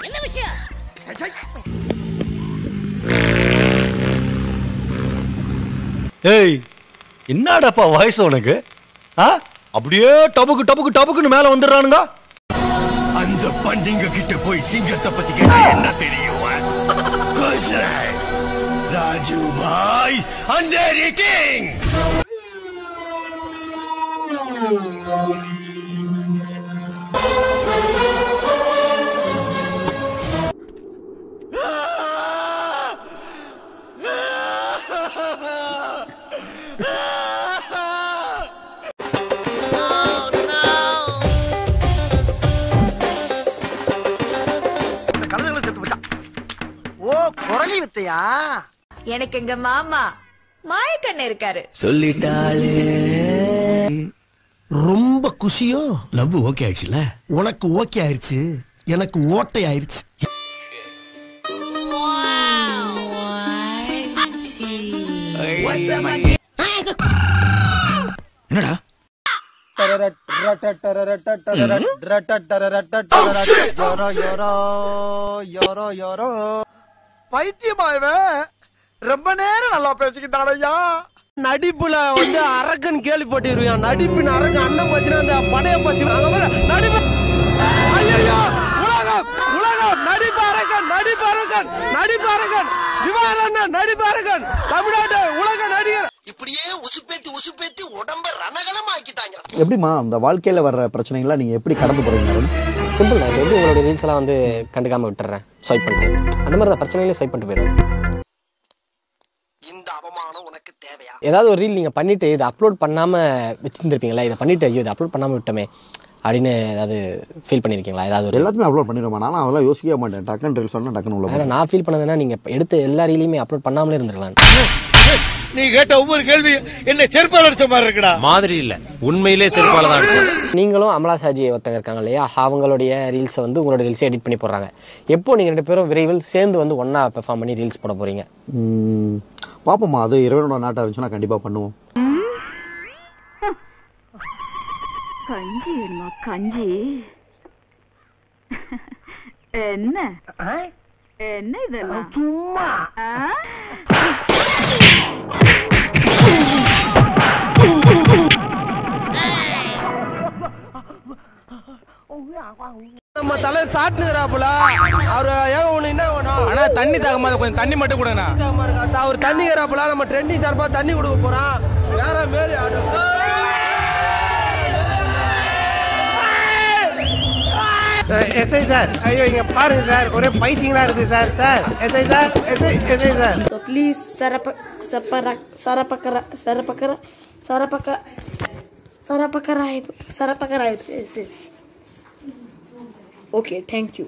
என்ன விஷயம்? ஏய் என்னடாப்பா வாய்ஸ் உனக்கு? அப்படியே டபுக்கு டபுக்கு டபுக்குன்னு மேல வந்துடுறானுங்க. அந்த பண்டிங்க கிட்ட போய் சிங்கத்தை பத்தி கேட்டா என்ன தெரியும்? ராஜு பாய் அந்தேரி கிங். எனக்கு எங்க மாமா மாயக்கண்ண இருக்காரு. சொல்லிட்டாளே. ரொம்ப குஷியோ? லவ் ஓகே ஆயிடுச்சுல? உனக்கு ஓகே ஆயிடுச்சு, எனக்கு ஓட்டை ஆயிடுச்சு. என்னடா பைத்தியமாயவன் ரொம்ப நேரம் நல்லா பேசிக்கிட்டானையா. நடிப்புல வந்து அரக்கன் கேள்விப்பட்டிருவியான். நடிப்பின் அரக்கன் அண்ணன் பத்தினா அந்த படைய பத்தி நடிப்பு. ஐயோ உலகம் உலகம் நடிப்பு அரக்கன் நடிப்பு அரக்கன் நடிப்பு அரக்கன் திவாரண்ணன் நடிப்பு அரக்கன் தமிழ்நாட்டு உலக நடிகர். இப்படியே உசுப்பேத்தி உசுப்பேத்தி உடம்ப ரணகலம் ஆக்கிட்டாங்க. எப்படிமா அந்த வாழ்க்கையில வர்ற பிரச்சனைகளை நீங்க எப்படி கடந்து போறீங்க? சிம்பிள். நான் எப்படி உங்களுடைய ரீல்ஸ் எல்லாம் வந்து கண்டுக்காம விட்டுறேன், ஸ்வைப் பண்ணிட்டு. அந்த மாதிரி தான் பிரச்சனையிலே ஸ்வைப் பண்ணிட்டு போயிடும். இந்த அவமானம் உனக்கு தேவையா? ஏதாவது ஒரு ரீல் நீங்க பண்ணிட்டு இதை அப்லோட் பண்ணாம வச்சிருந்திருப்பீங்களா? இதை பண்ணிட்டு ஐயோ இதை அப்லோட் பண்ணாம விட்டோமே அப்படின்னு ஏதாவது ஃபீல் பண்ணியிருக்கீங்களா? ஏதாவது எல்லாத்தையுமே அப்லோட் பண்ணிடுமா? நான் அதெல்லாம் யோசிக்கவே மாட்டேன். டக்குன்னு ரீல் சொன்னா டக்குன்னு உள்ள. நான் ஃபீல் பண்ணதுன்னா நீங்க எடுத்த எல்லா ரீலையுமே அப்லோட் பண்ணாமலே இருந்திருக்கலாம். நீ கேட்ட ஒவ்வொரு கேள்வி என்ன செருப்பால அடிச்ச மாதிரி இருக்குடா. மாதிரி இல்ல, உண்மையிலே செருப்பால தான் அடிச்சது. நீங்களும் அமலா சாஜி ஒருத்தங்க இருக்காங்க இல்லையா, அவங்களுடைய ரீல்ஸை வந்து உங்களோட ரீல்ஸை எடிட் பண்ணி போடுறாங்க. எப்போ நீங்க 2 பேரும் விரைவில் சேர்ந்து வந்து ஒன்னா பெர்ஃபார்ம் பண்ணி ரீல்ஸ் போட போறீங்க? பாப்போமா, அது இறைவனோட நாட்டா இருந்துச்சுன்னா கண்டிப்பா பண்ணுவோம். கஞ்சி வேணுமா? கஞ்சி என்ன என்ன இதெல்லாம் சும்மா நம்ம தலை சாட்டுறாப்புல அவரு ஏன் ஒண்ணு என்ன வேணும்? ஆனா தண்ணி தாகமா கொஞ்சம் தண்ணி மட்டும் கொடுங்கண்ணா. அவர் தண்ணிக்கிறாப்புல நம்ம ட்ரெண்டிங் சார்பா தண்ணி கொடுக்க போறோம். வேற மேலே எஸ்ஐ சார், ஐயோ இங்க பாருங்க சார், ஒரே பைத்தியங்களா இருக்கு sir. Sir SI sir, SI sir please சரபக்கரா. Okay, thank you.